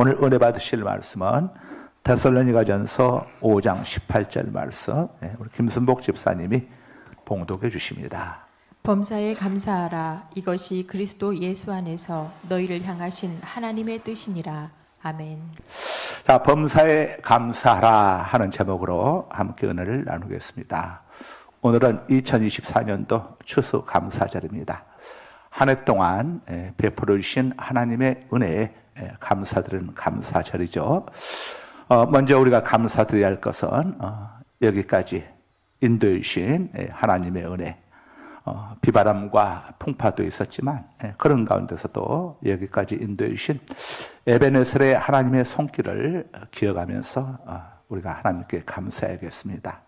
오늘 은혜 받으실 말씀은 데살로니가전서 5장 18절 말씀, 우리 김순복 집사님이 봉독해 주십니다. 범사에 감사하라. 이것이 그리스도 예수 안에서 너희를 향하신 하나님의 뜻이니라. 아멘. 자, 범사에 감사하라 하는 제목으로 함께 은혜를 나누겠습니다. 오늘은 2024년도 추수감사절입니다. 한 해 동안 베풀어 주신 하나님의 은혜에 감사드리는 감사절이죠. 먼저 우리가 감사드려야 할 것은 여기까지 인도해 주신 하나님의 은혜, 비바람과 풍파도 있었지만 그런 가운데서도 여기까지 인도해 주신 에베네셀의 하나님의 손길을 기억하면서 우리가 하나님께 감사해야겠습니다.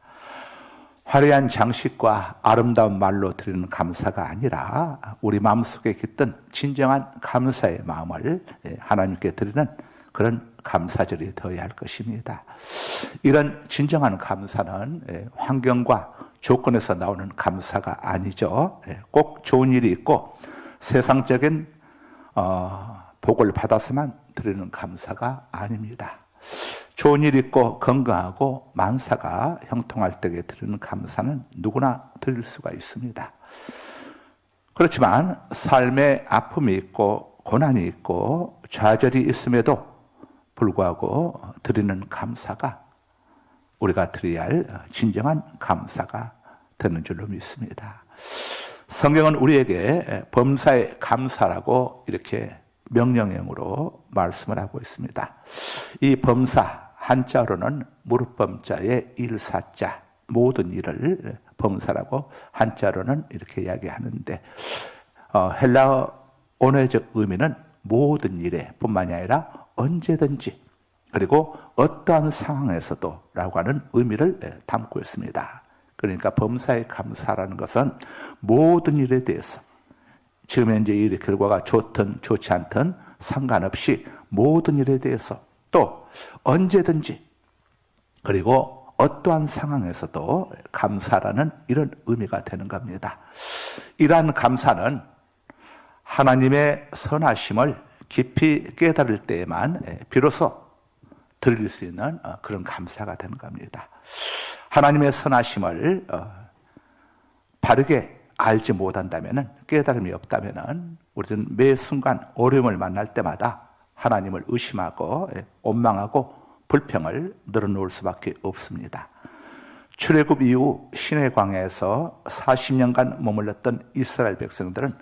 화려한 장식과 아름다운 말로 드리는 감사가 아니라 우리 마음속에 깃든 진정한 감사의 마음을 하나님께 드리는 그런 감사절이 되어야 할 것입니다. 이런 진정한 감사는 환경과 조건에서 나오는 감사가 아니죠. 꼭 좋은 일이 있고 세상적인 복을 받아서만 드리는 감사가 아닙니다. 좋은 일 있고 건강하고 만사가 형통할 때에 드리는 감사는 누구나 드릴 수가 있습니다. 그렇지만 삶에 아픔이 있고 고난이 있고 좌절이 있음에도 불구하고 드리는 감사가 우리가 드려야 할 진정한 감사가 되는 줄로 믿습니다. 성경은 우리에게 범사에 감사라고 이렇게 명령형으로 말씀을 하고 있습니다. 이 범사 한자로는 무릇범자의 일사자, 모든 일을 범사라고 한자로는 이렇게 이야기하는데 헬라어 언어적 의미는 모든 일에 뿐만이 아니라 언제든지 그리고 어떠한 상황에서도 라고 하는 의미를 담고 있습니다. 그러니까 범사에 감사라는 것은 모든 일에 대해서 지금 현재 일의 결과가 좋든 좋지 않든 상관없이 모든 일에 대해서 또 언제든지 그리고 어떠한 상황에서도 감사라는 이런 의미가 되는 겁니다. 이러한 감사는 하나님의 선하심을 깊이 깨달을 때에만 비로소 드릴 수 있는 그런 감사가 되는 겁니다. 하나님의 선하심을 바르게 알지 못한다면, 깨달음이 없다면 우리는 매 순간 어려움을 만날 때마다 하나님을 의심하고 원망하고 불평을 늘어놓을 수밖에 없습니다. 출애굽 이후 시내 광야에서 40년간 머물렀던 이스라엘 백성들은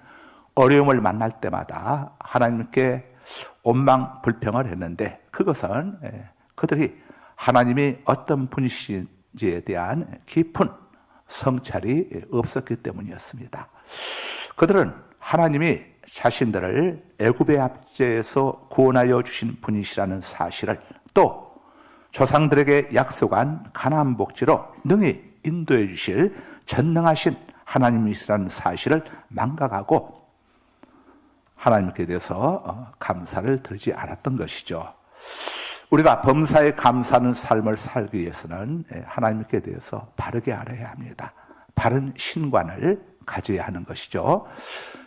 어려움을 만날 때마다 하나님께 원망 불평을 했는데 그것은 그들이 하나님이 어떤 분이신지에 대한 깊은 성찰이 없었기 때문이었습니다. 그들은 하나님이 자신들을 애굽의 압제에서 구원하여 주신 분이시라는 사실을 또 조상들에게 약속한 가나안 복지로 능히 인도해 주실 전능하신 하나님이시라는 사실을 망각하고 하나님께 대해서 감사를 드리지 않았던 것이죠. 우리가 범사에 감사하는 삶을 살기 위해서는 하나님께 대해서 바르게 알아야 합니다. 바른 신관을 가져야 하는 것이죠.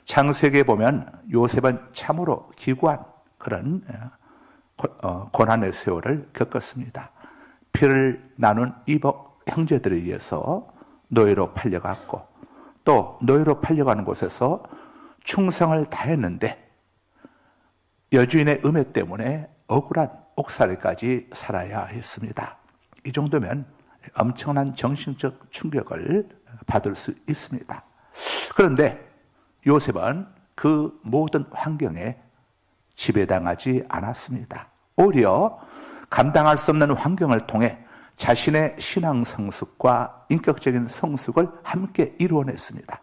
창세기에 보면 요셉은 참으로 기구한 그런 고난의 세월을 겪었습니다. 피를 나눈 이복 형제들에 의해서 노예로 팔려갔고 또 노예로 팔려가는 곳에서 충성을 다했는데 여주인의 음해 때문에 억울한 옥살이까지 살아야 했습니다. 이 정도면 엄청난 정신적 충격을 받을 수 있습니다. 그런데 요셉은 그 모든 환경에 지배당하지 않았습니다. 오히려 감당할 수 없는 환경을 통해 자신의 신앙 성숙과 인격적인 성숙을 함께 이루어냈습니다.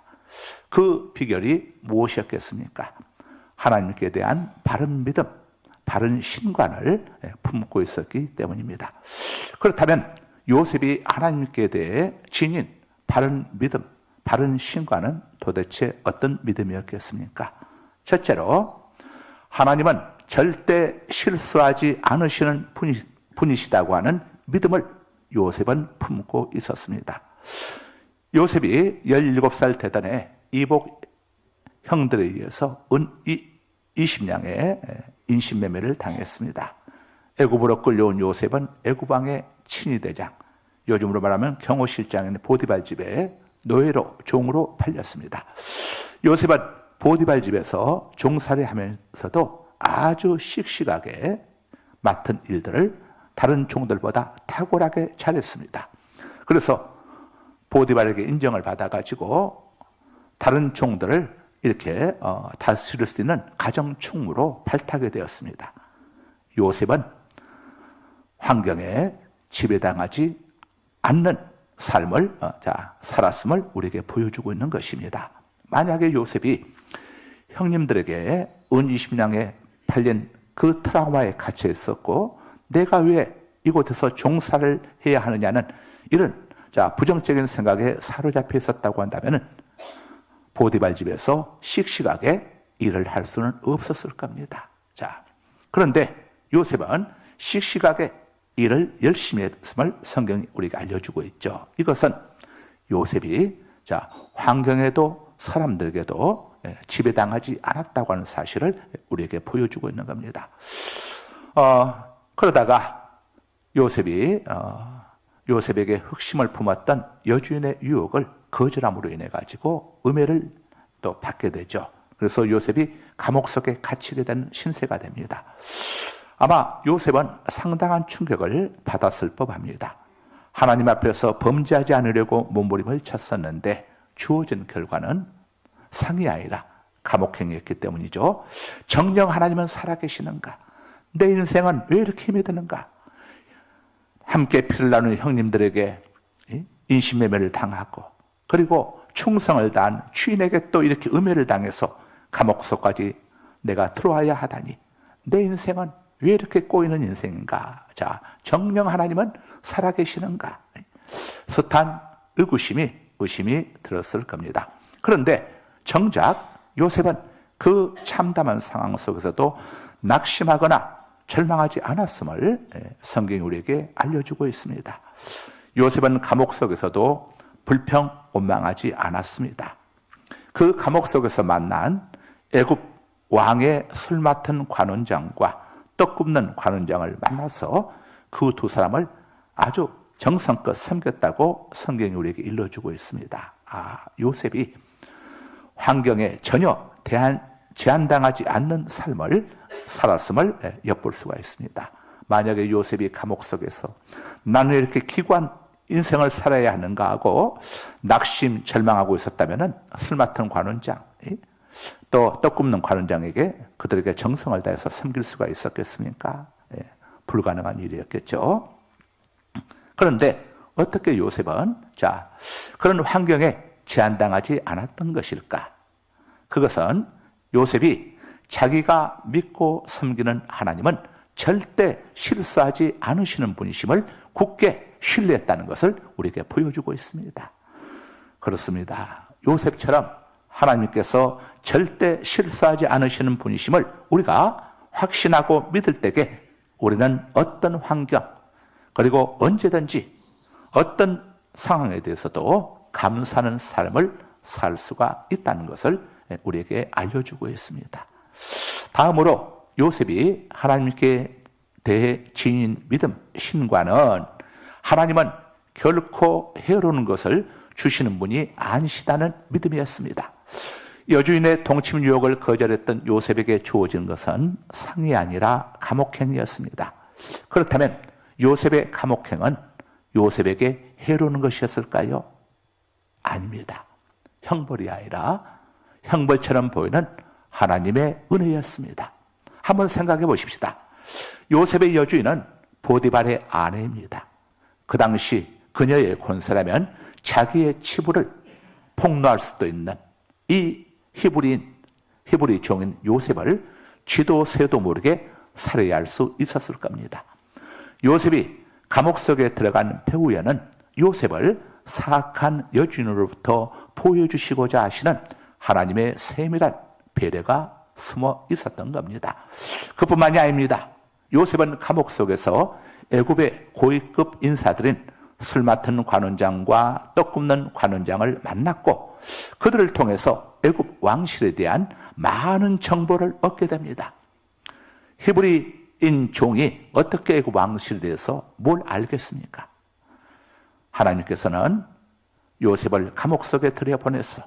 그 비결이 무엇이었겠습니까? 하나님께 대한 바른 믿음, 바른 신관을 품고 있었기 때문입니다. 그렇다면 요셉이 하나님께 대해 지닌 바른 믿음, 바른 신관은 도대체 어떤 믿음이었겠습니까? 첫째로 하나님은 절대 실수하지 않으시는 분이시다고 하는 믿음을 요셉은 품고 있었습니다. 요셉이 17살 되던 이복 형들에 의해서 은 20냥의 인신매매를 당했습니다. 애굽으로 끌려온 요셉은 애굽 왕의 친위대장, 요즘으로 말하면 경호실장인 보디발 집에 노예로 종으로 팔렸습니다. 요셉은 보디발 집에서 종살이 하면서도 아주 씩씩하게 맡은 일들을 다른 종들보다 탁월하게 잘했습니다. 그래서 보디발에게 인정을 받아가지고 다른 종들을 이렇게 다스릴 수 있는 가정충으로 발탁이 되었습니다. 요셉은 환경에 지배당하지 않는 삶을 살았음을 우리에게 보여주고 있는 것입니다. 만약에 요셉이 형님들에게 은 20냥에 팔린 그 트라우마에 갇혀 있었고 내가 왜 이곳에서 종살을 해야 하느냐는 이런 부정적인 생각에 사로잡혀 있었다고 한다면 보디발 집에서 씩씩하게 일을 할 수는 없었을 겁니다. 그런데 요셉은 씩씩하게 일을 열심히 했음을 성경이 우리에게 알려주고 있죠. 이것은 요셉이 환경에도 사람들에게도 지배당하지 않았다고 하는 사실을 우리에게 보여주고 있는 겁니다. 그러다가 요셉에게 흑심을 품었던 여주인의 유혹을 거절함으로 인해 가지고 음해를 또 받게 되죠. 그래서 요셉이 감옥 속에 갇히게 된 신세가 됩니다. 아마 요셉은 상당한 충격을 받았을 법합니다. 하나님 앞에서 범죄하지 않으려고 몸부림을 쳤었는데 주어진 결과는 상이 아니라 감옥행이었기 때문이죠. 정녕 하나님은 살아계시는가? 내 인생은 왜 이렇게 힘이 드는가? 함께 피를 나누는 형님들에게 인신매매를 당하고 그리고 충성을 다한 주인에게 또 이렇게 음해를 당해서 감옥 속까지 내가 들어와야 하다니 내 인생은 왜 이렇게 꼬이는 인생인가? 정녕 하나님은 살아계시는가? 숱한 의심이 들었을 겁니다. 그런데 정작 요셉은 그 참담한 상황 속에서도 낙심하거나 절망하지 않았음을 성경이 우리에게 알려주고 있습니다. 요셉은 감옥 속에서도 불평 원망하지 않았습니다. 그 감옥 속에서 만난 애굽 왕의 술 맡은 관원장과 떡 굽는 관원장을 만나서 그 두 사람을 아주 정성껏 섬겼다고 성경이 우리에게 일러주고 있습니다. 요셉이 환경에 전혀 제한당하지 않는 삶을 살았음을 엿볼 수가 있습니다. 만약에 요셉이 감옥 속에서 나는 이렇게 기구한 인생을 살아야 하는가 하고 낙심, 절망하고 있었다면 술 맡은 관원장, 또 떡 굽는 관원장에게 그들에게 정성을 다해서 섬길 수가 있었겠습니까? 불가능한 일이었겠죠. 그런데 어떻게 요셉은 그런 환경에 제한당하지 않았던 것일까? 그것은 요셉이 자기가 믿고 섬기는 하나님은 절대 실수하지 않으시는 분이심을 굳게 신뢰했다는 것을 우리에게 보여주고 있습니다. 그렇습니다. 요셉처럼 하나님께서 절대 실수하지 않으시는 분이심을 우리가 확신하고 믿을 때에 우리는 어떤 환경 그리고 언제든지 어떤 상황에 대해서도 감사하는 삶을 살 수가 있다는 것을 우리에게 알려주고 있습니다. 다음으로 요셉이 하나님께 대해 지닌 믿음, 신과는 하나님은 결코 해로운 것을 주시는 분이 아니시다는 믿음이었습니다. 여주인의 동침 유혹을 거절했던 요셉에게 주어진 것은 상이 아니라 감옥행이었습니다. 그렇다면 요셉의 감옥행은 요셉에게 해로운 것이었을까요? 아닙니다. 형벌이 아니라 형벌처럼 보이는 하나님의 은혜였습니다. 한번 생각해 보십시다. 요셉의 여주인은 보디발의 아내입니다. 그 당시 그녀의 권세라면 자기의 치부를 폭로할 수도 있는 이 히브리 종인 요셉을 쥐도 새도 모르게 살해야 할 수 있었을 겁니다. 요셉이 감옥 속에 들어간 배후에는 요셉을 사악한 여주인으로부터 보여주시고자 하시는 하나님의 세밀한 배려가 숨어 있었던 겁니다. 그뿐만이 아닙니다. 요셉은 감옥 속에서 애굽의 고위급 인사들인 술 맡은 관원장과 떡 굽는 관원장을 만났고 그들을 통해서 애굽 왕실에 대한 많은 정보를 얻게 됩니다. 히브리 종이 어떻게 애굽 왕실에 대해서 뭘 알겠습니까? 하나님께서는 요셉을 감옥 속에 들여보내서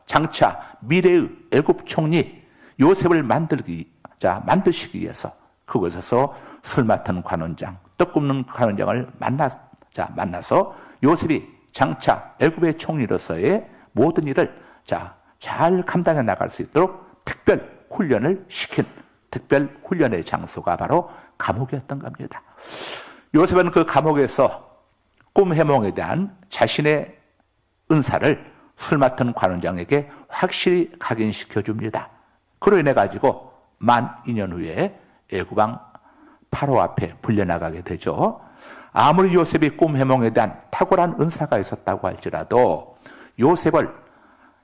장차 미래의 애굽 총리 요셉을 만드시기 위해서 그곳에서 술 맡은 관원장, 떡 굽는 관원장을 만나서 요셉이 장차 애굽의 총리로서의 모든 일을 잘 감당해 나갈 수 있도록 특별 훈련을 시킨 특별 훈련의 장소가 바로 감옥이었던 겁니다. 요셉은 그 감옥에서 꿈 해몽에 대한 자신의 은사를 술 맡은 관원장에게 확실히 각인시켜 줍니다. 그로 인해 가지고 만 2년 후에 애굽왕 파로 앞에 불려나가게 되죠. 아무리 요셉이 꿈 해몽에 대한 탁월한 은사가 있었다고 할지라도 요셉을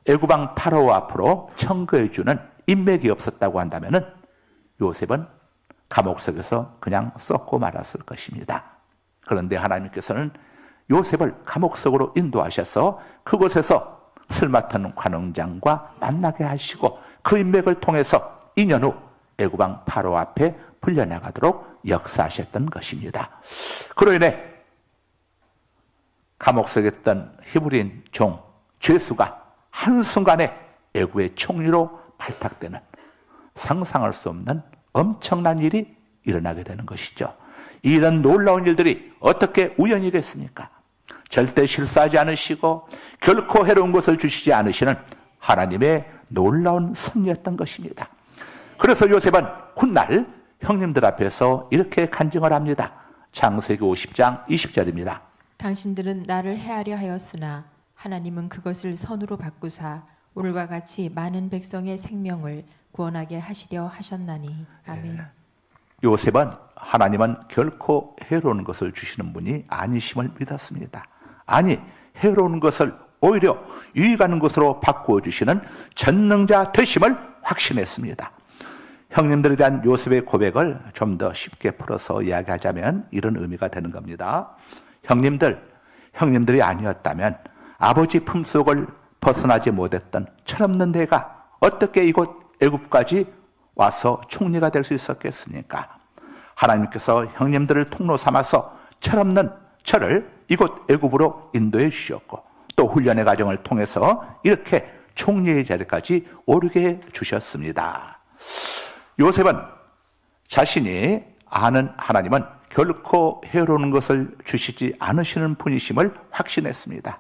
애굽왕 파로 앞으로 청구해 주는 인맥이 없었다고 한다면은 요셉은 감옥 속에서 그냥 썩고 말았을 것입니다. 그런데 하나님께서는 요셉을 감옥 속으로 인도하셔서 그곳에서 술 맡은 관원장과 만나게 하시고 그 인맥을 통해서 2년 후 애굽왕 파로 앞에 불려나가도록 역사하셨던 것입니다. 그로 인해 감옥 속에 있던 히브리인 종 죄수가 한순간에 애굽의 총리로 발탁되는 상상할 수 없는 엄청난 일이 일어나게 되는 것이죠. 이런 놀라운 일들이 어떻게 우연이겠습니까? 절대 실수하지 않으시고 결코 해로운 것을 주시지 않으시는 하나님의 놀라운 섭리였던 것입니다. 그래서 요셉은 훗날 형님들 앞에서 이렇게 간증을 합니다. 창세기 50장 20절입니다. 당신들은 나를 해하려 하였으나 하나님은 그것을 선으로 바꾸사 오늘과 같이 많은 백성의 생명을 구원하게 하시려 하셨나니. 아멘. 요셉은 하나님은 결코 해로운 것을 주시는 분이 아니심을 믿었습니다. 아니, 해로운 것을 오히려 유익하는 것으로 바꾸어 주시는 전능자 되심을 확신했습니다. 형님들에 대한 요셉의 고백을 좀 더 쉽게 풀어서 이야기하자면 이런 의미가 되는 겁니다. 형님들이 아니었다면 아버지 품속을 벗어나지 못했던 철없는 내가 어떻게 이곳 애굽까지 와서 총리가 될 수 있었겠습니까? 하나님께서 형님들을 통로 삼아서 철없는 저를 이곳 애굽으로 인도해 주셨고 또 훈련의 과정을 통해서 이렇게 총리의 자리까지 오르게 해 주셨습니다. 요셉은 자신이 아는 하나님은 결코 해로운 것을 주시지 않으시는 분이심을 확신했습니다.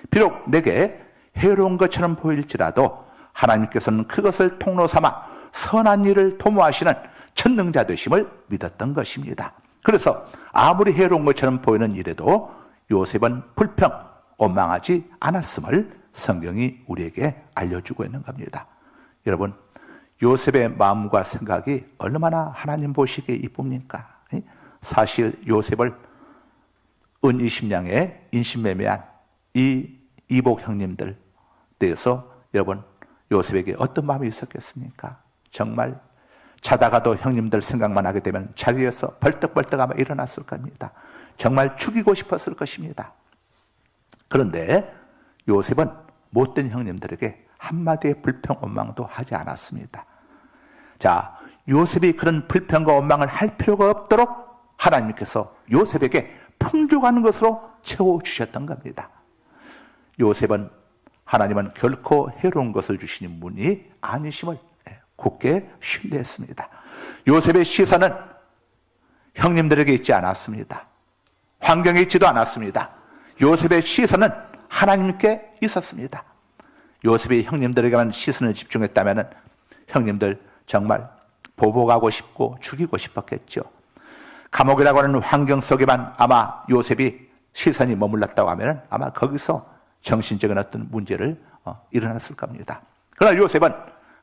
비록 내게 해로운 것처럼 보일지라도 하나님께서는 그것을 통로 삼아 선한 일을 도모하시는 전능자 되심을 믿었던 것입니다. 그래서 아무리 해로운 것처럼 보이는 일에도 요셉은 불평, 원망하지 않았음을 성경이 우리에게 알려주고 있는 겁니다. 여러분, 요셉의 마음과 생각이 얼마나 하나님 보시기에 이쁩니까? 사실 요셉을 은 20냥에 인신매매한 이 이복 형님들 대해서 여러분 요셉에게 어떤 마음이 있었겠습니까? 정말 자다가도 형님들 생각만 하게 되면 자리에서 벌떡벌떡 아마 일어났을 겁니다. 정말 죽이고 싶었을 것입니다. 그런데 요셉은 못된 형님들에게 한마디의 불평 원망도 하지 않았습니다. 자, 요셉이 그런 불평과 원망을 할 필요가 없도록 하나님께서 요셉에게 풍족한 것으로 채워주셨던 겁니다. 요셉은 하나님은 결코 해로운 것을 주시는 분이 아니심을 굳게 신뢰했습니다. 요셉의 시선은 형님들에게 있지 않았습니다. 환경에 있지도 않았습니다. 요셉의 시선은 하나님께 있었습니다. 요셉이 형님들에게만 시선을 집중했다면 형님들 정말 보복하고 싶고 죽이고 싶었겠죠. 감옥이라고 하는 환경 속에만 아마 요셉이 시선이 머물렀다고 하면 아마 거기서 정신적인 어떤 문제를 일어났을 겁니다. 그러나 요셉은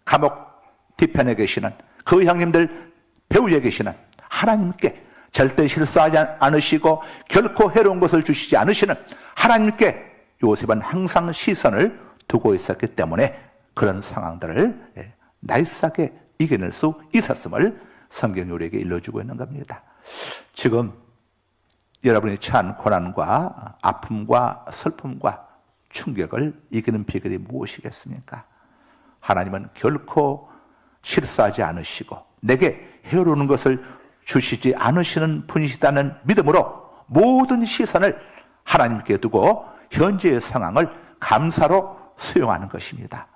감옥 뒤편에 계시는 그 형님들 배후에 계시는 하나님께 절대 실수하지 않으시고 결코 해로운 것을 주시지 않으시는 하나님께 요셉은 항상 시선을 두고 있었기 때문에 그런 상황들을 날쌔게 이겨낼 수 있었음을 성경이 우리에게 일러주고 있는 겁니다. 지금 여러분이 처한 고난과 아픔과 슬픔과 충격을 이기는 비결이 무엇이겠습니까? 하나님은 결코 실수하지 않으시고 내게 해오르는 것을 주시지 않으시는 분이시다는 믿음으로 모든 시선을 하나님께 두고 현재의 상황을 감사로 수용하는 것입니다.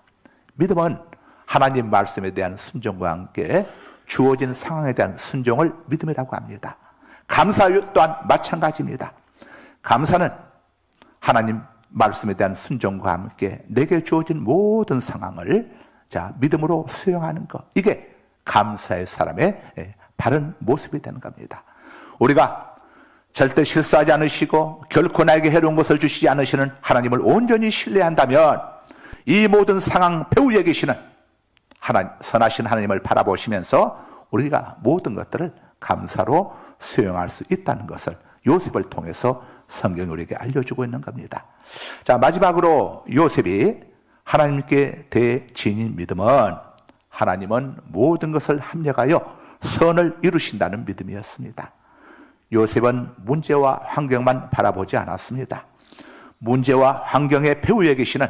믿음은 하나님 말씀에 대한 순종과 함께 주어진 상황에 대한 순종을 믿음이라고 합니다. 감사 또한 마찬가지입니다. 감사는 하나님 말씀에 대한 순종과 함께 내게 주어진 모든 상황을 믿음으로 수용하는 것, 이게 감사의 사람의 바른 모습이 되는 겁니다. 우리가 절대 실수하지 않으시고 결코 나에게 해로운 것을 주시지 않으시는 하나님을 온전히 신뢰한다면 이 모든 상황 배후에 계시는 선하신 하나님을 바라보시면서 우리가 모든 것들을 감사로 수용할 수 있다는 것을 요셉을 통해서 성경이 우리에게 알려주고 있는 겁니다. 자, 마지막으로 요셉이 하나님께 대해 지닌 믿음은 하나님은 모든 것을 합력하여 선을 이루신다는 믿음이었습니다. 요셉은 문제와 환경만 바라보지 않았습니다. 문제와 환경의 배후에 계시는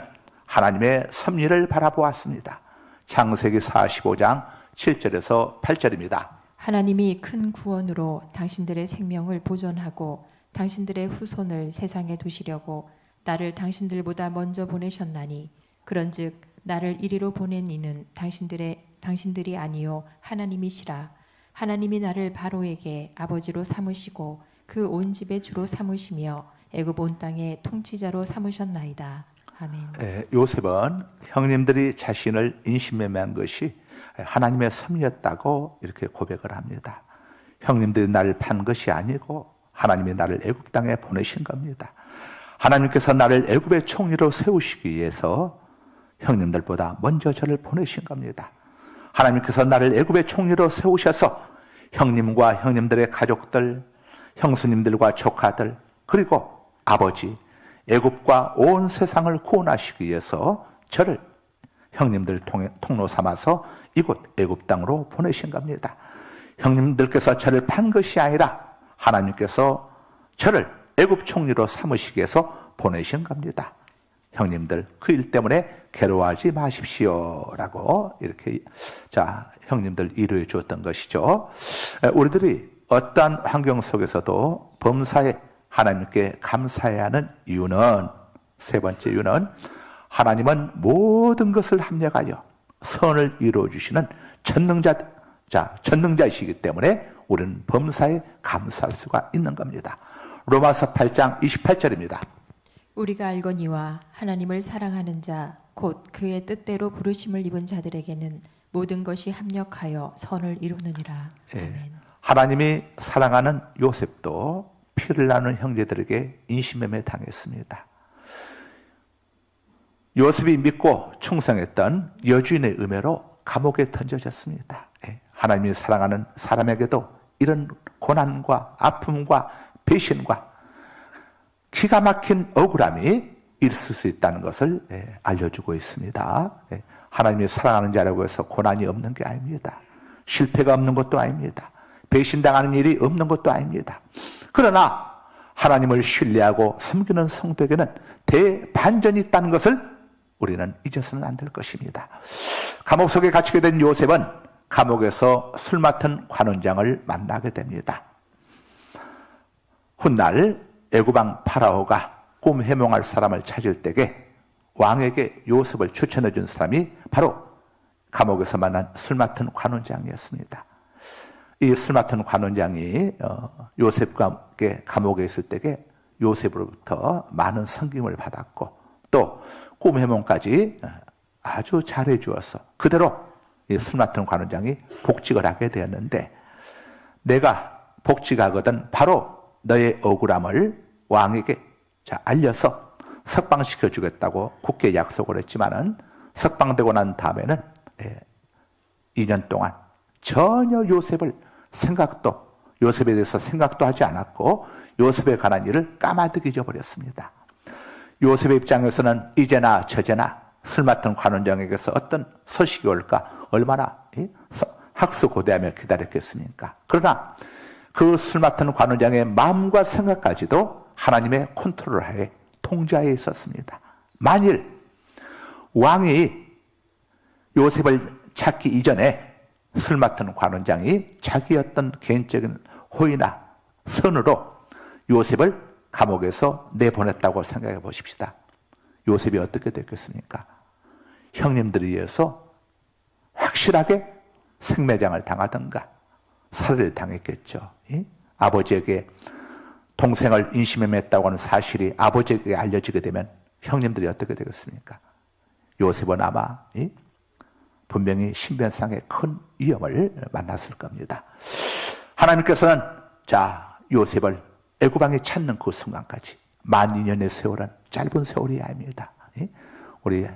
하나님의 섭리를 바라보았습니다. 창세기 45장 7절에서 8절입니다. 하나님이 큰 구원으로 당신들의 생명을 보존하고 당신들의 후손을 세상에 두시려고 나를 당신들보다 먼저 보내셨나니 그런즉 나를 이리로 보낸 이는 당신들이 아니요 하나님이시라. 하나님이 나를 바로에게 아버지로 삼으시고 그 온 집의 주로 삼으시며 애굽 온 땅의 통치자로 삼으셨나이다. 아멘. 요셉은 형님들이 자신을 인신매매한 것이 하나님의 섭리였다고 이렇게 고백을 합니다. 형님들이 나를 판 것이 아니고 하나님이 나를 애굽 땅에 보내신 겁니다. 하나님께서 나를 애굽의 총리로 세우시기 위해서 형님들보다 먼저 저를 보내신 겁니다. 하나님께서 나를 애굽의 총리로 세우셔서 형님과 형님들의 가족들, 형수님들과 조카들, 그리고 아버지, 애굽과 온 세상을 구원하시기 위해서 저를 형님들 통로 삼아서 이곳 애굽 땅으로 보내신 겁니다. 형님들께서 저를 판 것이 아니라 하나님께서 저를 애굽 총리로 삼으시기 위해서 보내신 겁니다. 형님들 그 일 때문에 괴로워하지 마십시오라고 이렇게 형님들 이루어 주었던 것이죠. 우리들이 어떠한 환경 속에서도 범사에 하나님께 감사해야 하는 이유는, 세 번째 이유는 하나님은 모든 것을 합력하여 선을 이루어 주시는 전능자이시기 때문에 우리는 범사에 감사할 수가 있는 겁니다. 로마서 8장 28절입니다. 우리가 알거니와 하나님을 사랑하는 자 곧 그의 뜻대로 부르심을 입은 자들에게는 모든 것이 합력하여 선을 이루느니라. 아멘. 하나님이 사랑하는 요셉도 피를 나눈 형제들에게 인신매매 당했습니다. 요셉이 믿고 충성했던 여주인의 음해로 감옥에 던져졌습니다. 하나님이 사랑하는 사람에게도 이런 고난과 아픔과 배신과 기가 막힌 억울함이 있을 수 있다는 것을 알려주고 있습니다. 하나님이 사랑하는 자라고 해서 고난이 없는 게 아닙니다. 실패가 없는 것도 아닙니다. 배신당하는 일이 없는 것도 아닙니다. 그러나 하나님을 신뢰하고 섬기는 성도에게는 대반전이 있다는 것을 우리는 잊어서는 안 될 것입니다. 감옥 속에 갇히게 된 요셉은 감옥에서 술 맡은 관원장을 만나게 됩니다. 훗날 애굽왕 파라오가 꿈 해몽할 사람을 찾을 때에 왕에게 요셉을 추천해 준 사람이 바로 감옥에서 만난 술 맡은 관원장이었습니다. 이 술 맡은 관원장이 요셉과 함께 감옥에 있을 때에 요셉으로부터 많은 섬김을 받았고 또 꿈 해몽까지 아주 잘해 주어서 그대로 이 술 맡은 관원장이 복직을 하게 되었는데, 내가 복직하거든 바로 너의 억울함을 왕에게 알려서 석방시켜 주겠다고 굳게 약속을 했지만은 석방되고 난 다음에는 2년 동안 전혀 요셉에 대해서 생각도 하지 않았고 요셉에 관한 일을 까마득히 잊어버렸습니다. 요셉의 입장에서는 이제나 저제나 술 맡은 관원장에게서 어떤 소식이 올까 얼마나 학수고대하며 기다렸겠습니까? 그러나 그 술 맡은 관원장의 마음과 생각까지도 하나님의 컨트롤하에 통제하에 있었습니다. 만일 왕이 요셉을 찾기 이전에 술 맡은 관원장이 자기 어떤 개인적인 호의나 선으로 요셉을 감옥에서 내보냈다고 생각해 보십시다. 요셉이 어떻게 됐겠습니까? 형님들에 의해서 확실하게 생매장을 당하든가 살해를 당했겠죠. 아버지에게 동생을 인신매매했다고 하는 사실이 아버지에게 알려지게 되면 형님들이 어떻게 되겠습니까? 요셉은 아마 분명히 신변상의 큰 위험을 만났을 겁니다. 하나님께서는 요셉을 애굽왕이 찾는 그 순간까지 12년의 세월은 짧은 세월이 아닙니다. 우리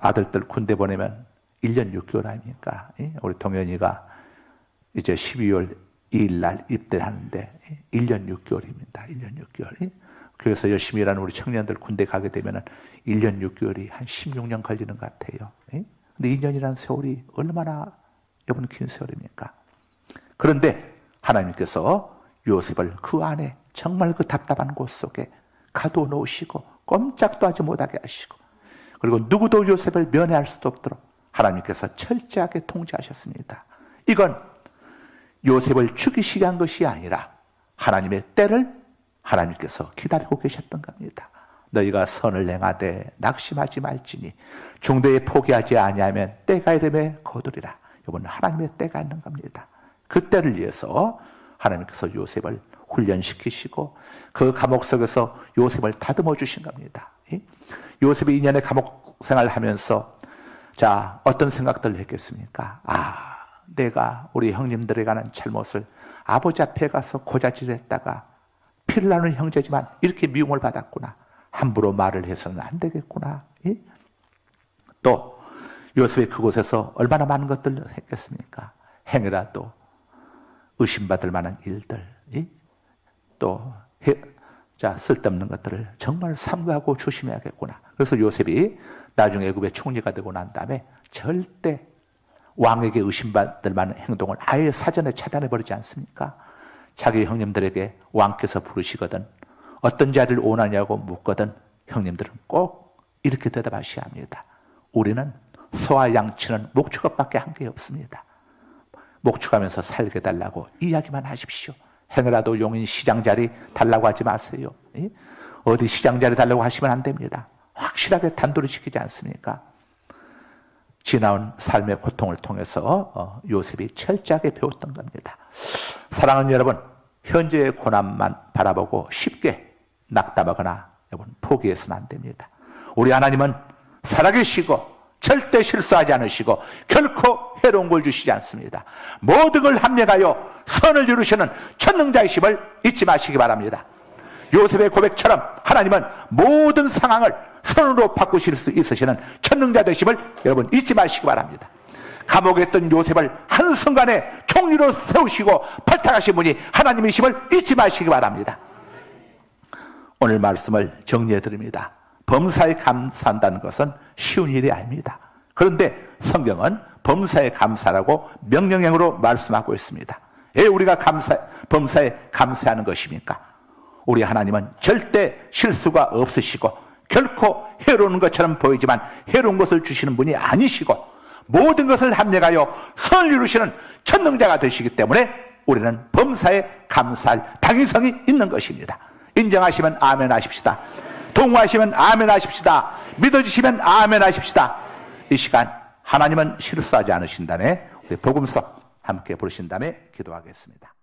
아들들 군대 보내면 1년 6개월 아닙니까? 우리 동현이가 이제 12월 2일 날 입대하는데 1년 6개월입니다. 1년 6개월. 교회에서 열심히 일하는 우리 청년들 군대 가게 되면 1년 6개월이 한 16년 걸리는 것 같아요. 근데 2년이라는 세월이 얼마나 여러분 긴 세월입니까? 그런데 하나님께서 요셉을 그 안에 정말 그 답답한 곳 속에 가둬 놓으시고 꼼짝도 하지 못하게 하시고 그리고 누구도 요셉을 면회할 수도 없도록 하나님께서 철저하게 통제하셨습니다. 이건 요셉을 죽이시게 한 것이 아니라 하나님의 때를 하나님께서 기다리고 계셨던 겁니다. 너희가 선을 행하되 낙심하지 말지니 중대에 포기하지 아니하면 때가 이름에 거두리라. 이건 하나님의 때가 있는 겁니다. 그 때를 위해서 하나님께서 요셉을 훈련시키시고 그 감옥 속에서 요셉을 다듬어 주신 겁니다. 요셉이 2년의 감옥 생활하면서 어떤 생각들을 했겠습니까? 내가 우리 형님들에 관한 잘못을 아버지 앞에 가서 고자질했다가 피를 나누는 형제지만 이렇게 미움을 받았구나. 함부로 말을 해서는 안 되겠구나. 또 요셉이 그곳에서 얼마나 많은 것들을 했겠습니까? 행여라도 의심받을 만한 일들, 또 쓸데없는 것들을 정말 삼가하고 조심해야겠구나. 그래서 요셉이 나중에 애굽의 총리가 되고 난 다음에 절대 왕에게 의심받을 만한 행동을 아예 사전에 차단해버리지 않습니까? 자기 형님들에게 왕께서 부르시거든 어떤 자리를 원하냐고 묻거든 형님들은 꼭 이렇게 대답하셔야 합니다. 우리는 소와 양치는 목축업밖에 한 게 없습니다. 목축하면서 살게 달라고 이야기만 하십시오. 행여라도 용인 시장 자리 달라고 하지 마세요. 어디 시장 자리 달라고 하시면 안 됩니다. 확실하게 단도리 시키지 않습니까? 지나온 삶의 고통을 통해서 요셉이 철저하게 배웠던 겁니다. 사랑하는 여러분, 현재의 고난만 바라보고 쉽게 낙담하거나 여러분 포기해서는 안 됩니다. 우리 하나님은 살아계시고 절대 실수하지 않으시고 결코 해로운 걸 주시지 않습니다. 모든 걸 합력하여 선을 이루시는 전능자이심을 잊지 마시기 바랍니다. 요셉의 고백처럼 하나님은 모든 상황을 선으로 바꾸실 수 있으시는 전능자 되심을 여러분 잊지 마시기 바랍니다. 감옥에 있던 요셉을 한순간에 총리로 세우시고 발탁하신 분이 하나님이심을 잊지 마시기 바랍니다. 오늘 말씀을 정리해 드립니다. 범사에 감사한다는 것은 쉬운 일이 아닙니다. 그런데 성경은 범사에 감사라고 명령형으로 말씀하고 있습니다. 왜 우리가 범사에 감사하는 것입니까? 우리 하나님은 절대 실수가 없으시고 결코 해로운 것처럼 보이지만 해로운 것을 주시는 분이 아니시고 모든 것을 합력하여 선을 이루시는 전능자가 되시기 때문에 우리는 범사에 감사할 당위성이 있는 것입니다. 인정하시면 아멘 하십시다. 동의하시면 아멘 하십시다. 믿어주시면 아멘 하십시다. 이 시간 하나님은 실수하지 않으신다네 우리 복음서 함께 부르신 다음에 기도하겠습니다.